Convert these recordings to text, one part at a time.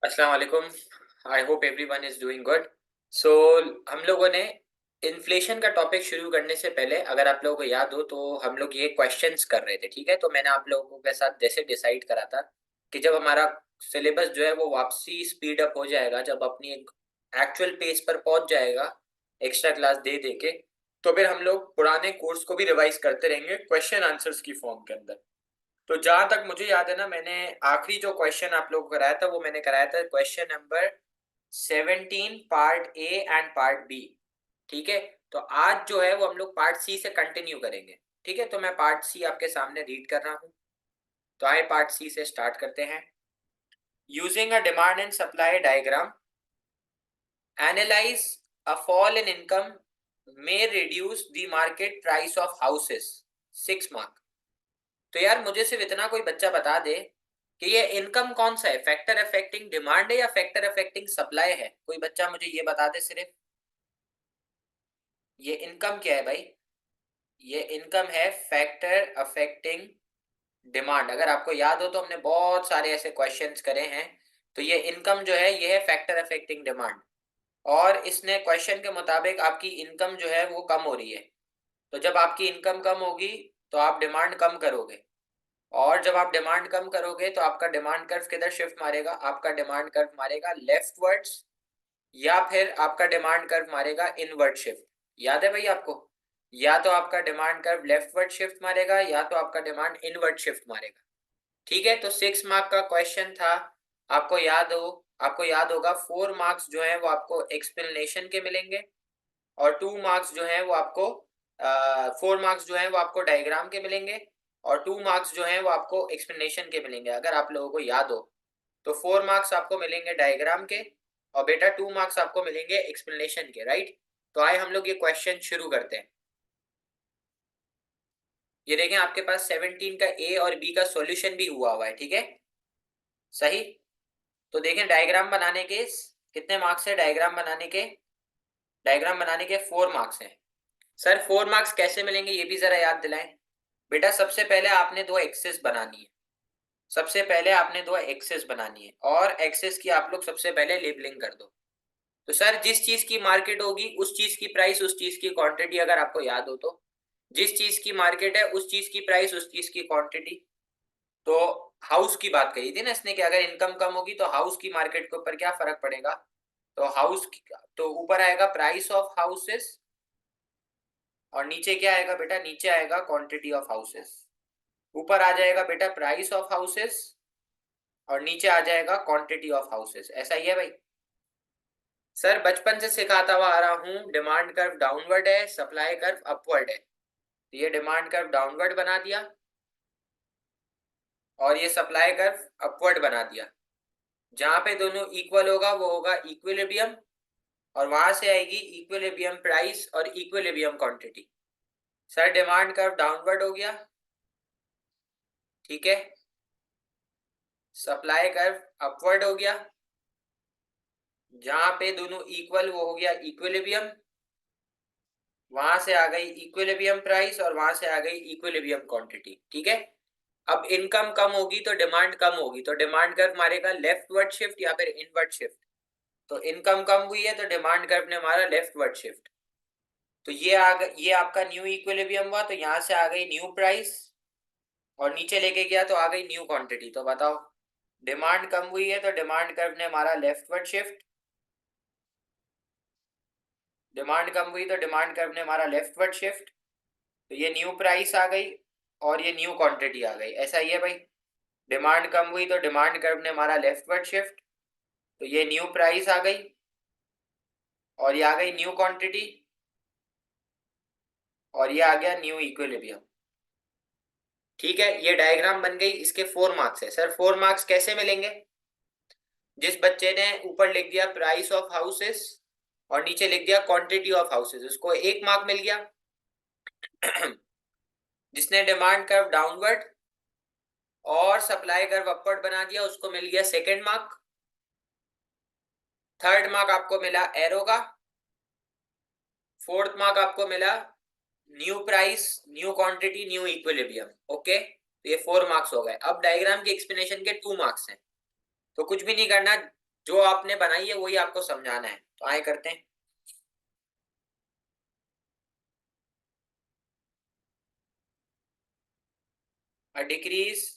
अस्सलाम वालेकुम। I hope everyone is doing good. So हम लोगों ने इन्फ्लेशन का टॉपिक शुरू करने से पहले, अगर आप लोगों को याद हो, तो हम लोग ये क्वेश्चंस कर रहे थे। ठीक है, तो मैंने आप लोगों के साथ जैसे डिसाइड करा था कि जब हमारा सिलेबस जो है वो वापसी स्पीड अप हो जाएगा, जब अपनी एक एक्चुअल पेस पर पहुंच जाएगा एक्स्ट्रा क्लास दे दे के, तो फिर हम लोग पुराने कोर्स को भी रिवाइज करते रहेंगे क्वेश्चन आंसर्स की फॉर्म के अंदर। तो जहां तक मुझे याद है ना, मैंने आखिरी जो क्वेश्चन आप लोगों को कराया था वो मैंने कराया था question number 17 part A and part B. ठीक है, तो आज जो है वो हम लोग पार्ट सी से कंटिन्यू करेंगे। ठीक है, तो मैं पार्ट सी आपके सामने रीड कर रहा हूँ। तो आए पार्ट सी से स्टार्ट करते हैं। Using a demand and supply diagram, analyse a fall in income may reduce the market price of houses। 6 mark. तो यार मुझे सिर्फ इतना कोई बच्चा बता दे कि ये इनकम कौन सा है, फैक्टर अफेक्टिंग डिमांड है या फैक्टर अफेक्टिंग सप्लाई है। कोई बच्चा मुझे ये बता दे सिर्फ, ये इनकम क्या है भाई। ये इनकम है फैक्टर अफेक्टिंग डिमांड। अगर आपको याद हो तो हमने बहुत सारे ऐसे क्वेश्चंस करे हैं। तो ये इनकम जो है ये है फैक्टर अफेक्टिंग डिमांड। और इसने क्वेश्चन के मुताबिक आपकी इनकम जो है वो कम हो रही है। तो जब आपकी इनकम कम होगी तो आप डिमांड कम करोगे, और जब आप डिमांड कम करोगे तो आपका डिमांड कर्व किधर शिफ्ट मारेगा, आपका डिमांड कर्व मारेगा लेफ्टवर्ड्स, या फिर आपका डिमांड कर्व मारेगा इनवर्ड शिफ्ट। याद है भाई आपको, या तो आपका डिमांड कर्व लेफ्टवर्ड शिफ्ट मारेगा या तो आपका डिमांड इनवर्ड शिफ्ट मारेगा। ठीक है, तो 6 मार्क का क्वेश्चन था। आपको याद हो, आपको याद होगा 4 मार्क्स जो है वो आपको एक्सप्लेनेशन के मिलेंगे, और 2 मार्क्स जो है वो आपको 4 मार्क्स जो है वो आपको डायग्राम के मिलेंगे, और 2 मार्क्स जो है वो आपको एक्सप्लेनेशन के मिलेंगे। अगर आप लोगों को याद हो तो 4 मार्क्स आपको मिलेंगे डायग्राम के, और बेटा 2 मार्क्स आपको मिलेंगे एक्सप्लेनेशन के। राइट, तो आए हम लोग ये क्वेश्चन शुरू करते हैं। ये देखें, आपके पास 17 का ए और बी का सॉल्यूशन भी हुआ है। ठीक है, सही। तो देखें डायग्राम बनाने के कितने मार्क्स है, डायग्राम बनाने के 4 मार्क्स हैं। सर 4 मार्क्स कैसे मिलेंगे ये भी जरा याद दिलाएं। बेटा सबसे पहले आपने दो एक्सेस बनानी है, सबसे पहले आपने दो एक्सेस बनानी है, और एक्सेस की आप लोग सबसे पहले लेबलिंग कर दो। तो सर जिस चीज की मार्केट होगी उस चीज की प्राइस उस चीज की क्वांटिटी, अगर आपको याद हो तो जिस चीज की मार्केट है उस चीज की प्राइस उस चीज की क्वांटिटी। तो हाउस की बात कही थी ना इसने कि अगर इनकम कम होगी तो हाउस की मार्केट के ऊपर क्या फर्क पड़ेगा। तो तो ऊपर आएगा प्राइस ऑफ हाउसेस, और नीचे क्या आएगा बेटा, नीचे आएगा क्वांटिटी ऑफ हाउसेस। ऊपर आ जाएगा बेटा प्राइस ऑफ हाउसेस, और नीचे आ जाएगा क्वांटिटी ऑफ हाउसेस। ऐसा ही है भाई। सर बचपन से सिखाता हुआ आ रहा हूं, डिमांड कर्व डाउनवर्ड है, सप्लाई कर्व अपवर्ड है। तो ये डिमांड कर्व डाउनवर्ड बना दिया, और ये सप्लाई कर्व अपवर्ड बना दिया। जहां पे दोनों इक्वल होगा वो होगा इक्विलिब्रियम, और वहां से आएगी इक्विलिब्रियम प्राइस और equilibrium quantity. Sir demand curve downward हो गया, ठीक है। सप्लाई कर्व अपवर्ड हो गया, जहां पे दोनों इक्वल वो हो गया इक्विलिब्रियम, वहां से आ गई इक्विलिब्रियम प्राइस और वहां से आ गई इक्विलिब्रियम क्वांटिटी। ठीक है, अब इनकम कम होगी तो डिमांड कम होगी, तो डिमांड कर्व मारेगा लेफ्टवर्ड शिफ्ट या फिर इनवर्ड शिफ्ट। तो इनकम कम हुई है तो डिमांड कर्व ने मारा लेफ्टवर्ड शिफ्ट। तो ये आपका न्यू इक्विलिब्रियम हुआ, तो यहां से आ गई न्यू प्राइस, और नीचे लेके गया तो आ गई न्यू क्वांटिटी। तो बताओ, डिमांड कम हुई है तो डिमांड कर्व ने मारा लेफ्टवर्ड शिफ्ट, डिमांड कम हुई तो डिमांड कर्व ने मारा लेफ्टवर्ड शिफ्ट। तो ये न्यू प्राइस आ गई और ये न्यू क्वांटिटी आ गई। ऐसा ही है भाई, डिमांड कम हुई तो डिमांड कर्व ने मारा लेफ्टवर्ड शिफ्ट, तो ये न्यू प्राइस आ गई और ये आ गई न्यू क्वांटिटी, और ये आ गया न्यू इक्विलिब्रियम। ठीक है, ये डायग्राम बन गई, इसके 4 मार्क्स है। सर 4 मार्क्स कैसे मिलेंगे। जिस बच्चे ने ऊपर लिख दिया प्राइस ऑफ हाउसेस और नीचे लिख दिया क्वांटिटी ऑफ हाउसेस, उसको 1 मार्क मिल गया। जिसने डिमांड कर्व डाउनवर्ड और सप्लाई कर्व अपवर्ड बना दिया उसको मिल गया सेकेंड मार्क। थर्ड मार्क आपको मिला एरो का। फोर्थ मार्क आपको मिला new price, new quantity, new equilibrium. Okay, तो ये 4 मार्क्स हो गए। अब डायग्राम के एक्सप्लेनेशन के 2 मार्क्स हैं। तो कुछ भी नहीं करना, जो आपने बनाई है वही आपको समझाना है, तो आए करते हैं। A decrease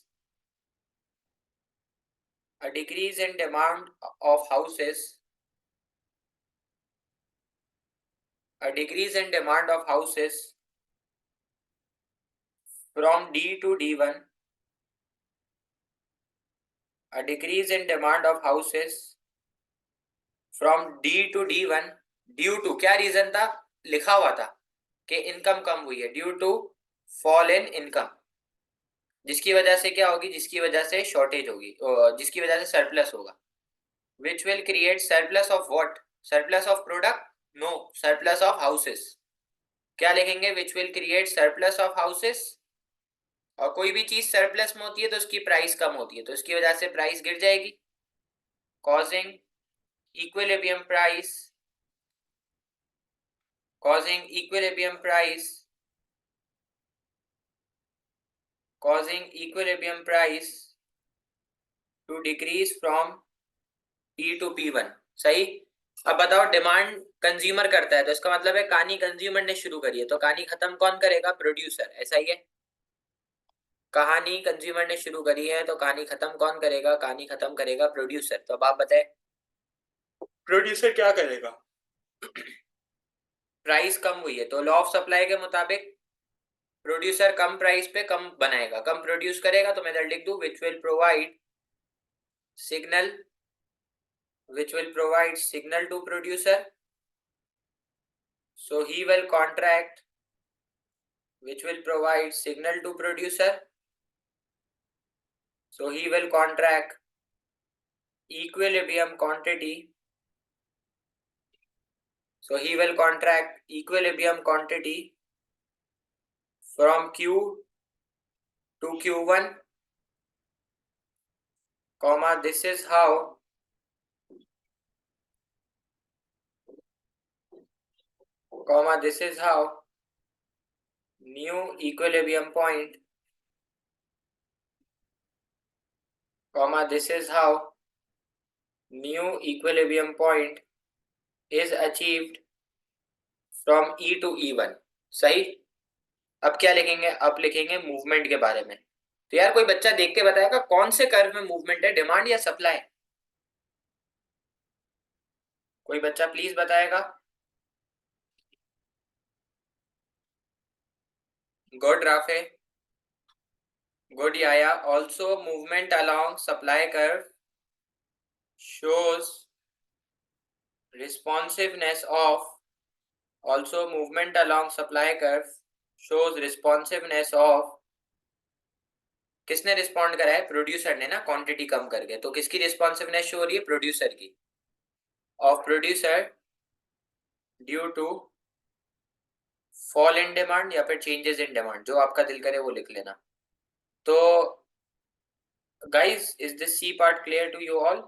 a decrease in demand of houses, a decrease in demand of houses from D to D1, a decrease in demand of houses from D to D1 due to, क्या रीजन था, लिखा हुआ था कि income कम हुई है, due to fall in income, जिसकी वजह से क्या होगी, जिसकी वजह से शॉर्टेज होगी, जिसकी वजह से सरप्लस होगा। Which will create surplus of what, surplus of product, no, surplus of houses. क्या लिखेंगे, which will create surplus of houses. और कोई भी चीज सरप्लस में होती है तो उसकी प्राइस कम होती है, तो इसकी वजह से प्राइस गिर जाएगी, causing equilibrium price, causing equilibrium price, causing equilibrium price to decrease from P to P1। सही। अब बताओ, डिमांड कंज्यूमर करता है तो इसका मतलब है कहानी कंज्यूमर ने शुरू करी है, तो कहानी खत्म कौन करेगा, प्रोड्यूसर, ऐसा ही है। कहानी कंज्यूमर ने शुरू करी है तो कहानी खत्म कौन करेगा, कहानी खत्म करेगा प्रोड्यूसर। तो अब आप बताएं, प्रोड्यूसर क्या करेगा। प्राइस कम हुई है तो लॉ ऑफ सप्लाई के मुताबिक प्रोड्यूसर कम प्राइस पे कम बनाएगा, कम प्रोड्यूस करेगा, तो मेथड लिख दूं, which will provide signal, which will provide signal to producer, so he will contract, which will provide signal to producer, so he will contract equilibrium quantity, so he will contract equilibrium quantity from Q to Q1, comma, this is how, comma, this is how new equilibrium point, comma, this is how new equilibrium point is achieved from E to E1। सही। अब क्या लिखेंगे, अब लिखेंगे movement के बारे में। तो यार कोई बच्चा देख के बताएगा कौन से कर्व में मूवमेंट है, डिमांड या सप्लाई। कोई बच्चा प्लीज बताएगा। गुड राफे, गुड याया। Also movement along supply curve shows responsiveness of, also movement along supply curve shows responsiveness of, किसने रिस्पॉन्ड करा है, प्रोड्यूसर ने ना, क्वांटिटी कम करके, तो किसकी रिस्पॉन्सिवनेस शो हो रही है, प्रोड्यूसर की, of producer due to fall in demand या फिर चेंजेस इन डिमांड, जो आपका दिल करे वो लिख लेना। तो guys, is this C part clear to you all.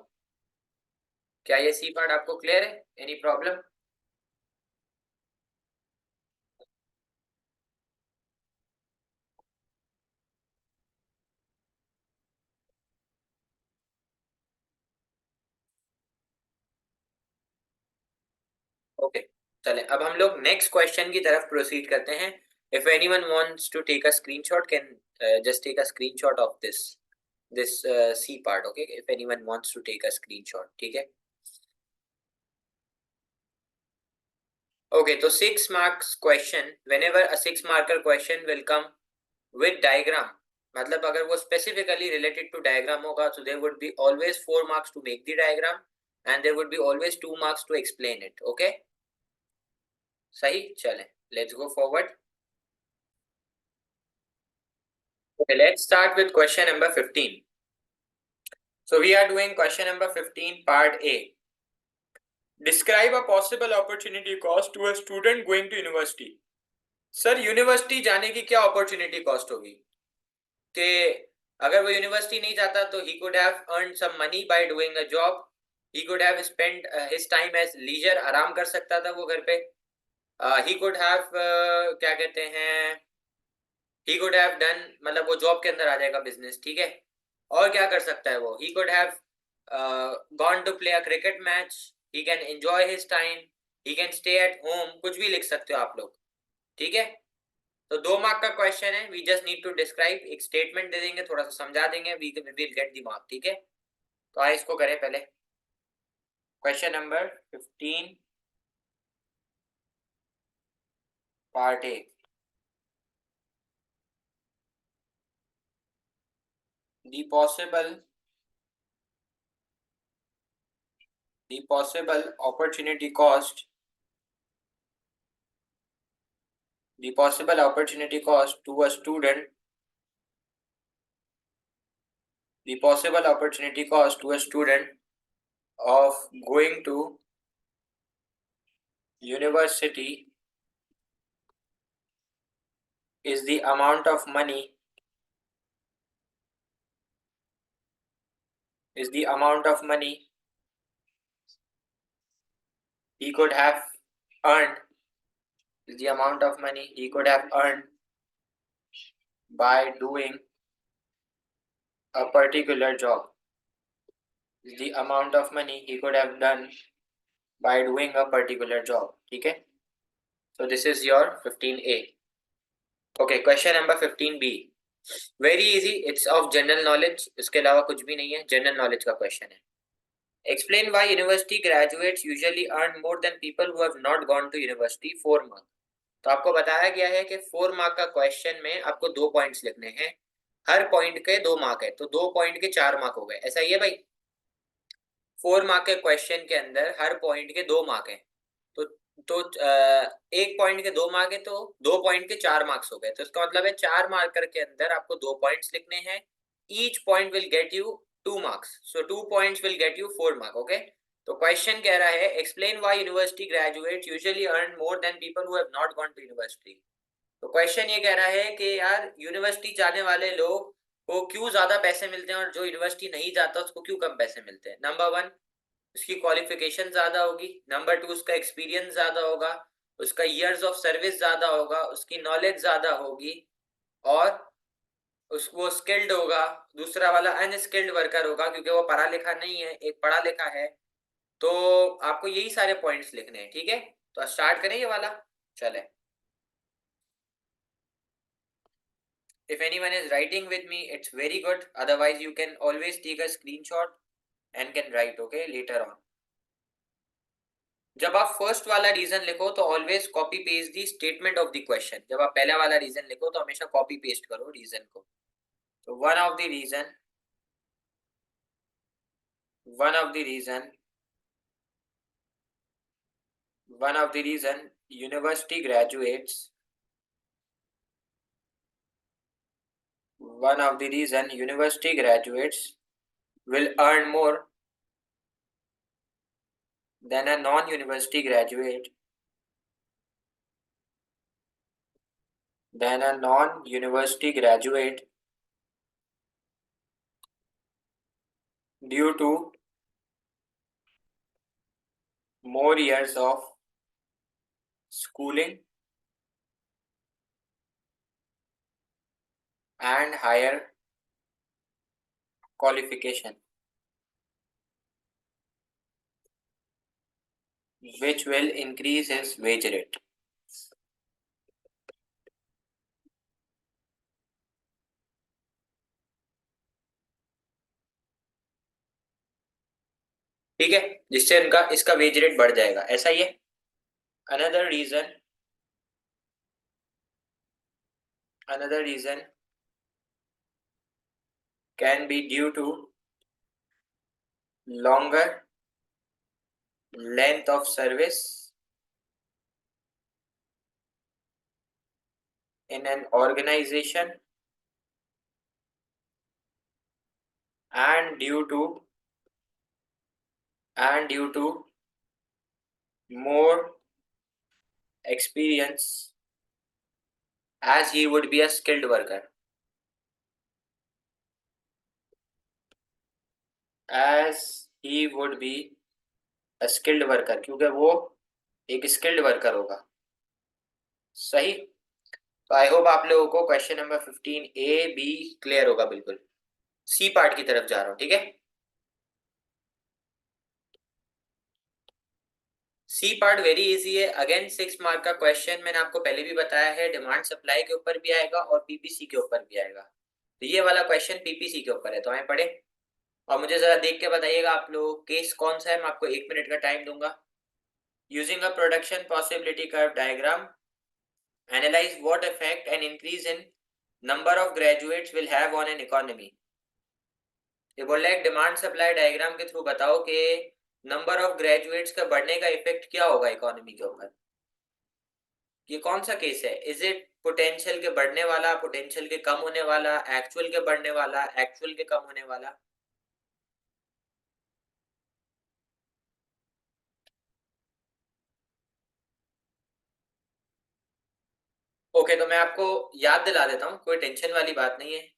क्या ये सी पार्ट आपको क्लियर है, एनी प्रॉब्लम। ओके, चले अब हम लोग नेक्स्ट क्वेश्चन की तरफ प्रोसीड करते हैं। If anyone wants to take a screenshot can just take a screenshot of this C part. Okay, if anyone wants to take a screenshot, ठीक है। ओके, तो 6 marks question, whenever a 6 marker question will come with diagram, मतलब अगर वो specifically related to diagram होगा तो there would be always 4 marks to make the diagram and there would be always 2 marks to explain it. Okay, सही, चलें, let's go forward. Okay, let's start with question number 15. So we are doing question number 15, part A. Describe a possible opportunity cost to a student going to university. Sir, university जाने की क्या opportunity cost होगी, कि अगर वो university नहीं जाता तो he could have earned some money by doing a job, he could have spent his time as leisure, आराम कर सकता था वो घर पे, he could have क्या कहते हैं, he could have done, मतलब वो जॉब के अंदर आ जाएगा, बिजनेस, ठीक है। और क्या कर सकता है वो, he could have gone to play a cricket match, he can enjoy his time, he can stay at home, कुछ भी लिख सकते हो आप लोग, ठीक है। तो 2 मार्क का क्वेश्चन है, we just need to describe, एक स्टेटमेंट दे देंगे, थोड़ा सा समझा देंगे, we will get the mark, ठीक है। तो आइए इसको करें पहले। Question number 15 part A. The possible the possible opportunity cost the possible opportunity cost to a student the possible opportunity cost to a student of going to university is the amount of money is the amount of money he could have earned is the amount of money he could have earned by doing a particular job is the amount of money he could have done by doing a particular job, ठीक है। So this is your 15A. Okay, question number 15B. Very easy, it's of general knowledge, इसके अलावा कुछ भी नहीं है, general knowledge का question है। Explain why university graduates usually earn more than people who have not gone to university, 4 mark। तो आपको बताया गया है कि 4 मार्क का क्वेश्चन में आपको 2 पॉइंट्स लिखने हैं, हर पॉइंट के 2 मार्क है, तो 2 पॉइंट के 4 मार्क हो गए, ऐसा ही है भाई। 4 मार्क के क्वेश्चन के अंदर हर पॉइंट के 2 मार्क है, तो एक पॉइंट के 2 मार्क है, तो 2 पॉइंट के 4 मार्क्स हो गए, तो इसका मतलब है 4 मार्कर के अंदर आपको 2 पॉइंट्स लिखने हैं, each point will get you 2 marks, so 2 points will get you 4 mark, okay. तो क्वेश्चन कह रहा है explain why university graduates usually earn more than people who have not gone to university. तो क्वेश्चन ये कह रहा है कि यार यूनिवर्सिटी जाने वाले लोग को क्यों ज्यादा पैसे मिलते हैं और जो यूनिवर्सिटी नहीं जाता उसको क्यों कम पैसे मिलते हैं। नंबर 1, उसकी क्वालिफिकेशन ज्यादा होगी। नंबर 2, उसका एक्सपीरियंस ज्यादा होगा, उसका ईयर्स ऑफ सर्विस ज्यादा होगा, उसकी नॉलेज ज्यादा होगी, और वो स्किल्ड होगा। दूसरा वाला अनस्किल्ड वर्कर होगा क्योंकि वो पढ़ा लिखा नहीं है, एक पढ़ा लिखा है। तो आपको यही सारे पॉइंट्स लिखने हैं, ठीक है। तो स्टार्ट करें ये वाला, चले। If anyone is writing with me, it's very good. Otherwise, you can always take a screenshot and can write, okay, later on. जब आप फर्स्ट वाला रीजन लिखो तो always copy paste the statement of the question. जब आप पहला वाला reason लिखो तो हमेशा कॉपी पेस्ट करो रीजन को। तो one of the reason university graduates one of the reason university graduates will earn more than a non-university graduate due to more years of schooling and higher qualification, which will increase his wage rate. ठीक है, जिससे इनका इसका wage rate बढ़ जाएगा, ऐसा ही है। Another reason can be due to longer length of service in an organization and due to more experience as he would be a skilled worker, क्योंकि वो एक स्किल्ड वर्कर होगा। सही। तो आई होप आप लोगों को question number 15 A B clear होगा बिल्कुल। सी पार्ट की तरफ जा रहा हूं, ठीक है। सी पार्ट वेरी इजी है, अगेन 6 मार्क का क्वेश्चन, मैंने आपको पहले भी बताया है, डिमांड सप्लाई के ऊपर भी आएगा और पीपीसी के ऊपर भी आएगा। तो ये वाला क्वेश्चन पीपीसी के ऊपर है, तो आए पढ़े और मुझे जरा देख के बताइएगा आप लोग केस कौन सा है। मैं आपको 1 मिनट का टाइम दूंगा। Using a production possibility curve diagram, analyse what effect an increase in number of graduates will have on an economy. ये बोल रहा है डिमांड सप्लाई डायग्राम के थ्रू बताओ कि नंबर ऑफ ग्रेजुएट्स का बढ़ने का इफेक्ट क्या होगा इकोनॉमी के ऊपर। ये कौन सा केस है? इज इट पोटेंशियल के बढ़ने वाला, पोटेंशियल के कम होने वाला, एक्चुअल के बढ़ने वाला, एक्चुअल के कम होने वाला? ओके, तो मैं आपको याद दिला देता हूँ, कोई टेंशन वाली बात नहीं है।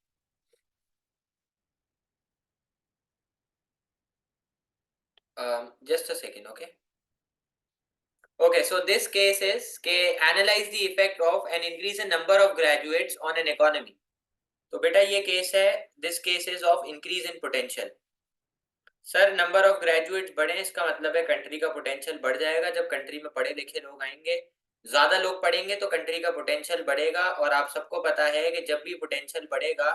Just a second, okay. Okay, so this case is के analyze the effect of an increase in number of graduates on an economy। तो बेटा ये केस है, this case is of increase in potential। Sir number of graduates बढ़े इसका मतलब है country का पोटेंशियल बढ़ जाएगा। जब कंट्री में पढ़े लिखे लोग आएंगे, ज्यादा लोग पढ़ेंगे तो कंट्री का पोटेंशियल बढ़ेगा। और आप सबको पता है कि जब भी पोटेंशियल बढ़ेगा,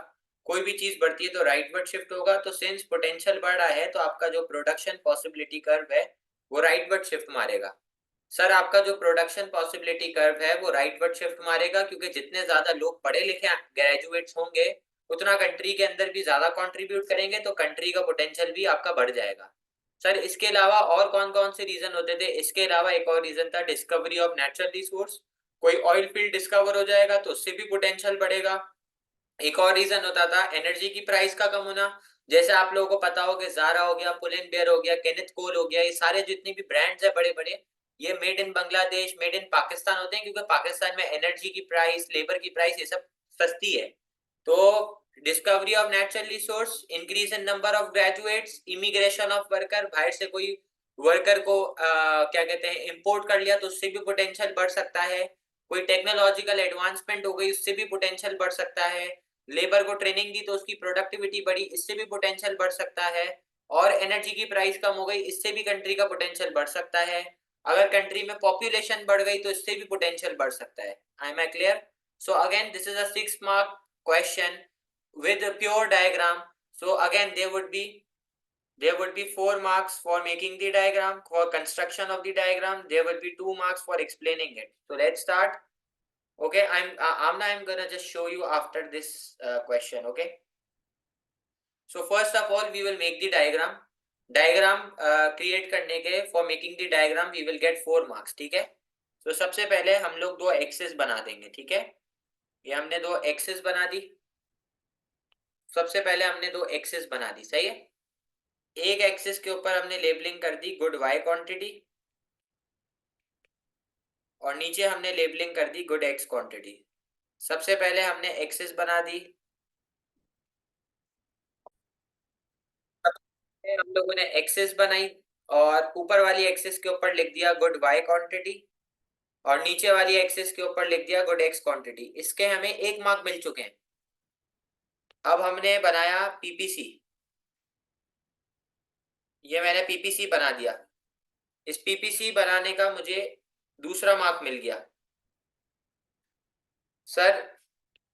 कोई भी चीज बढ़ती है तो राइटवर्ड शिफ्ट होगा। तो सिंस पोटेंशियल बढ़ रहा है तो आपका जो प्रोडक्शन पॉसिबिलिटी कर्व है वो राइटवर्ड शिफ्ट मारेगा। सर आपका जो प्रोडक्शन पॉसिबिलिटी कर्व है वो राइटवर्ड शिफ्ट मारेगा, क्योंकि जितने ज्यादा लोग पढ़े लिखे ग्रेजुएट्स होंगे उतना कंट्री के अंदर भी ज्यादा कंट्रीब्यूट करेंगे, तो कंट्री का पोटेंशियल भी आपका बढ़ जाएगा। सर इसके अलावा और कौन कौन से रीजन होते थे? इसके अलावा एक और रीजन था डिस्कवरी ऑफ नेचुरल रिसोर्स। कोई ऑयल फील्ड डिस्कवर हो जाएगा तो उससे भी पोटेंशियल बढ़ेगा। एक और रीजन होता था एनर्जी की प्राइस का कम होना। जैसे आप लोगों को पता हो कि जारा हो गया, पुल एंड बेयर हो गया, केनिथ कोल हो गया, ये सारे जितने भी ब्रांड्स है बड़े बड़े, ये made in Bangladesh, made in Pakistan होते हैं, क्योंकि पाकिस्तान में एनर्जी की प्राइस, लेबर की प्राइस, ये सब सस्ती है। तो discovery of natural resource, increase in number of graduates, immigration of worker, बाहर से कोई वर्कर को क्या कहते हैं इंपोर्ट कर लिया तो उससे भी पोटेंशियल बढ़ सकता है। कोई टेक्नोलॉजिकल एडवांसमेंट हो गई उससे भी पोटेंशियल बढ़ सकता है। लेबर को ट्रेनिंग दी तो उसकी प्रोडक्टिविटी बढ़ी, इससे भी पोटेंशियल बढ़ सकता है। और एनर्जी की प्राइस कम हो गई, इससे भी कंट्री का पोटेंशियल बढ़ सकता है। अगर कंट्री में पॉपुलेशन बढ़ गई तो इससे भी पोटेंशियल बढ़ सकता है। I am I clear? So again this is a 6 mark question with a pure diagram. So again there would be 4 marks for making the diagram, for construction of the diagram. There will be 2 marks for explaining it. So let's start. Okay, I'm gonna just show you after this question. Okay, so first of all we will make the diagram create करने के for making the diagram we will get 4 marks। ठीक है, तो सबसे पहले हम लोग दो एक्सिस बना देंगे। ठीक है, ये हमने दो एक्सिस बना दी। सबसे पहले हमने दो एक्सिस बना दी, सही है। एक एक्सिस के ऊपर हमने लेबलिंग कर दी गुड वाई क्वांटिटी, और नीचे हमने लेबलिंग कर दी गुड एक्स क्वांटिटी। सबसे पहले हमने एक्सिस बना दी, हम लोगों ने एक्सिस बनाई और ऊपर वाली एक्सिस के ऊपर लिख दिया गुड वाई क्वांटिटी, और नीचे वाली एक्सिस के ऊपर लिख दिया गुड एक्स क्वांटिटी। इसके हमें 1 मार्क मिल चुके हैं। अब हमने बनाया पीपीसी, ये मैंने पीपीसी बना दिया। इस पीपीसी बनाने का मुझे दूसरा मार्क मिल गया। सर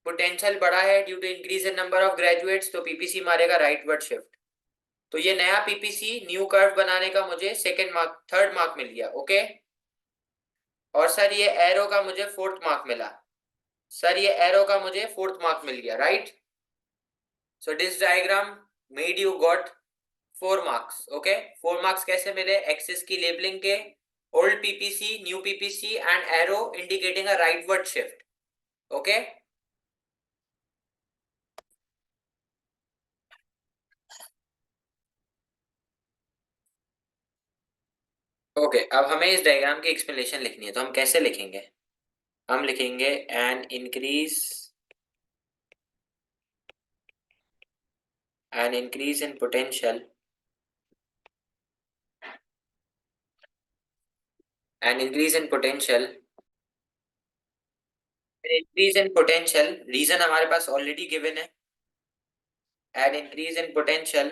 पोटेंशियल बढ़ा है due to increase in number of graduates, तो पीपीसी मारेगा राइटवर्ड शिफ्ट। तो ये नया पीपीसी न्यू कर्व बनाने का मुझे सेकंड मार्क, थर्ड मार्क मिल गया। ओके, और सर ये एरो का मुझे फोर्थ मार्क मिला। सर ये एरो का मुझे फोर्थ मार्क मिल गया, right. So this diagram made you got 4 marks. Okay, 4 marks कैसे मिले? एक्सिस की लेबलिंग के, old PPC, new PPC and arrow indicating a rightward shift. Okay, okay, अब हमें इस डायग्राम की एक्सप्लेनेशन लिखनी है, तो हम कैसे लिखेंगे? हम लिखेंगे an increase in potential, an increase in potential, an increase in potential, reason हमारे पास ऑलरेडी गिवन है। an increase in potential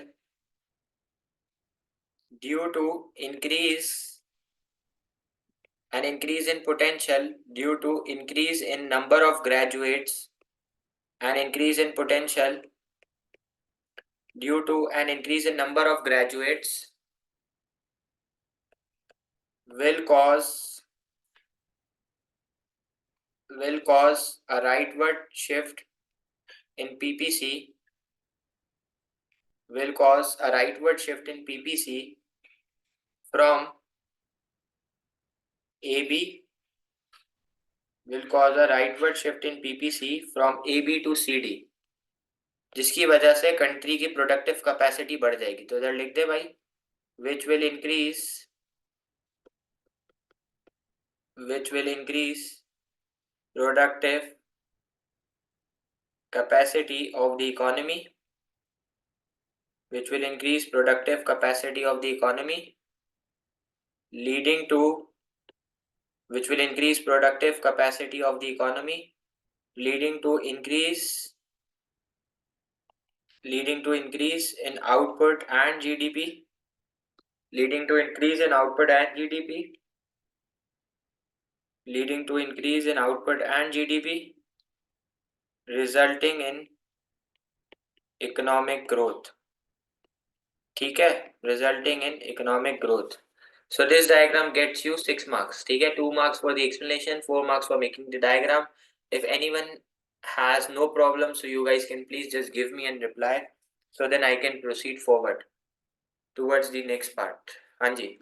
due to increase an increase in potential due to increase in number of graduates, an increase in potential due to an increase in number of graduates will cause a rightward shift in PPC, will cause a rightward shift in PPC from AB, will cause a rightward shift in PPC from AB to CD, जिसकी वजह से country की productive capacity बढ़ जाएगी। तो इधर लिख दे भाई, which will increase productive capacity of the economy, which will increase productive capacity of the economy, leading to which will increase productive capacity of the economy, leading to increase in output and GDP, leading to increase in output and GDP, leading to increase in output and GDP, resulting in economic growth. ठीक है, resulting in economic growth. So this diagram gets you 6 marks. ठीक है, 2 marks for the explanation, 4 marks for making the diagram. If anyone has no problem, so you guys can please just give me a reply, so then I can proceed forward towards the next part. हाँ जी.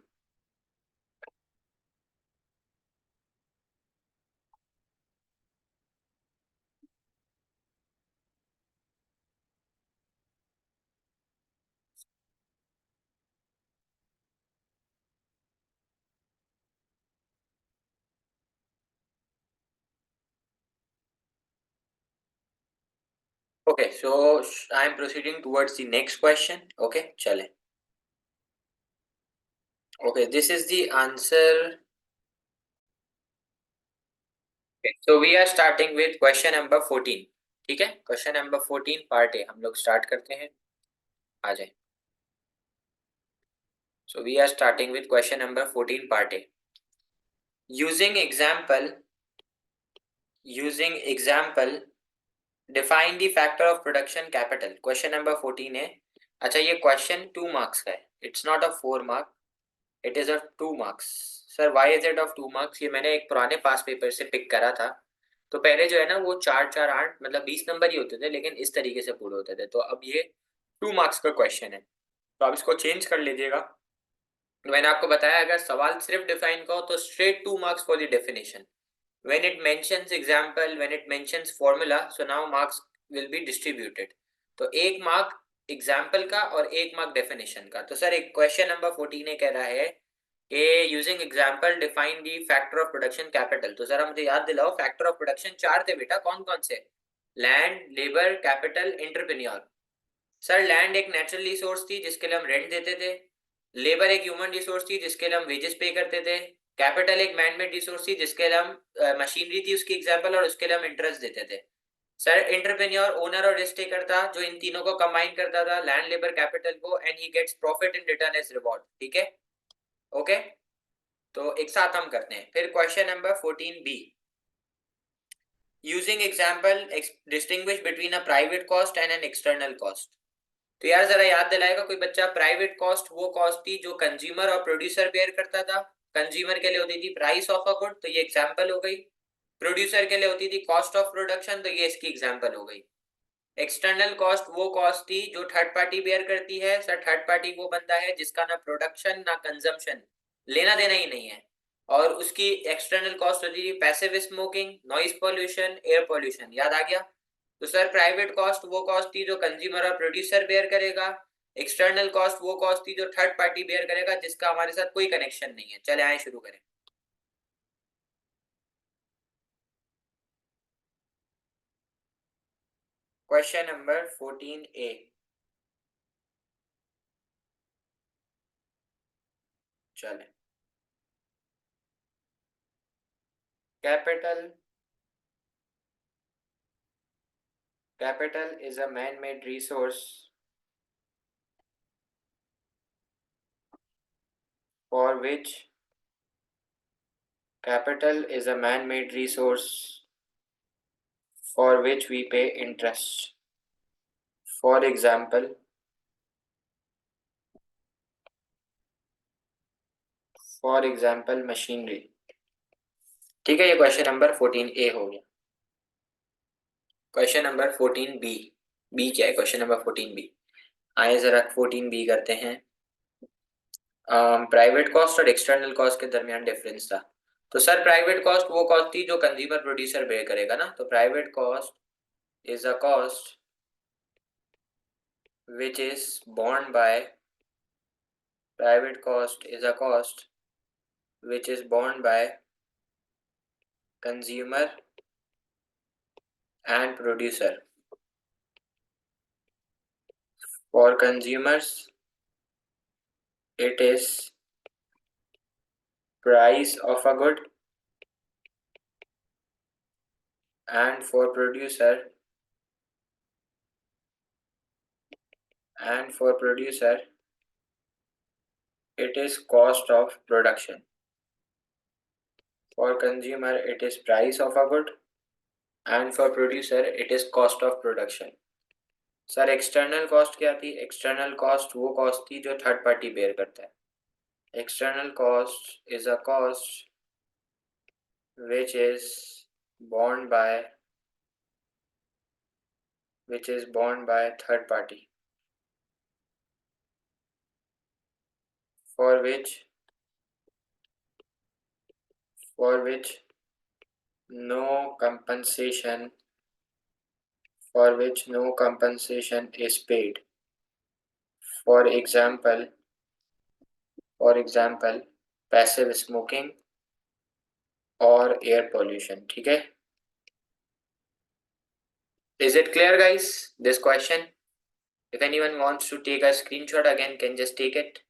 Okay, so I am proceeding towards the next question. Okay, chale. Okay, this is the answer. Okay, so we are starting with question number 14. ठीक है, question number 14 part A हम लोग start करते हैं. आ जाए. So we are starting with question number 14 part A. Using example, define the factor of production capital. Question number 14 है. अच्छा, ये question 2 marks का है. It's not a 4 mark. It is of 2 marks. Sir, why is it of 2 marks? ये मैंने एक पुराने पास paper से पिक करा था. तो पहले जो है ना वो 4-4-8 मतलब 20 नंबर ही होते थे, लेकिन इस तरीके से पूरे होते थे. तो अब ये 2 marks का क्वेश्चन है, तो आप इसको चेंज कर लीजिएगा. मैंने आपको बताया अगर सवाल सिर्फ डिफाइन का हो तो straight 2 marks for the definition. When it mentions example, when it mentions formula, so now marks will be distributed. तो 1 mark एग्जाम्पल का और 1 mark डेफिनेशन का. तो सर एक क्वेश्चन नंबर 14 कह रहा है कि using example define the factor of production capital. तो सर मुझे याद दिलाओ, फैक्टर ऑफ प्रोडक्शन 4 थे बेटा. कौन कौन से? Land, labour, capital, entrepreneur. Sir land एक नेचुरल रिसोर्स थी जिसके लिए हम रेंट देते थे. लेबर एक ह्यूमन रिसोर्स थी जिसके लिए हम वेजेस पे करते थे. कैपिटल एक मैनमेड रिसोर्स थी जिसके लिए हम मशीनरी थी उसकी एग्जांपल, और उसके लिए हम इंटरेस्ट देते थे. सर एंटरप्रेन्योर ओनर और रिस्क टेकर था जो इन तीनों को कंबाइन करता था, लैंड, लेबर, कैपिटल को, and he gets profit in return as reward. ठीक है, ओके. तो एक साथ हम करते हैं. फिर question number 14B. Using example distinguish between a private cost and an external cost. तो यार जरा याद दिलाएगा कोई बच्चा, प्राइवेट कॉस्ट वो कॉस्ट थी जो कंज्यूमर और प्रोड्यूसर बेयर करता था. कंज्यूमर के लिए होती थी प्राइस ऑफ अ गुड, तो ये एग्जांपल हो गई. प्रोड्यूसर के लिए होती थी कॉस्ट ऑफ प्रोडक्शन, तो ये इसकी एग्जांपल हो गई. एक्सटर्नल कॉस्ट वो कॉस्ट थी जो थर्ड पार्टी बेयर करती है. सर थर्ड पार्टी वो बंदा है जिसका ना प्रोडक्शन ना कंजम्पशन, लेना देना ही नहीं है, और उसकी एक्सटर्नल कॉस्ट होती थी passive smoking, noise pollution, air pollution. याद आ गया? तो सर प्राइवेट कॉस्ट वो कॉस्ट थी जो कंज्यूमर और प्रोड्यूसर बेयर करेगा. एक्सटर्नल कॉस्ट वो कॉस्ट थी जो थर्ड पार्टी बेयर करेगा जिसका हमारे साथ कोई कनेक्शन नहीं है. चले आए शुरू करें. Question number 14A. चले. Capital is a man-made resource for which Capital is a man-made resource for which we pay interest. For example, machinery. ठीक है, ये क्वेश्चन नंबर 14A हो गया। Question number 14B। बी क्या है क्वेश्चन नंबर 14B? आइए जरा 14B करते हैं। प्राइवेट कॉस्ट और एक्सटर्नल कॉस्ट के दरमियान डिफरेंस था। तो सर प्राइवेट कॉस्ट वो कॉस्ट थी जो कंज्यूमर प्रोड्यूसर बेयर करेगा ना, तो private cost is a cost which is borne by private cost is a cost which is borne by consumer and producer. For consumers it is price of a good, and for producer it is cost of production. For consumer it is price of a good, and for producer it is cost of production. Sir external cost क्या थी? External cost वो cost थी जो third party bear करता है। External cost is a cost which is borne by third party, for which no compensation is paid. For example, passive smoking और air pollution। ठीक है, is it clear guys this question? If anyone wants to take a screenshot again can just take it.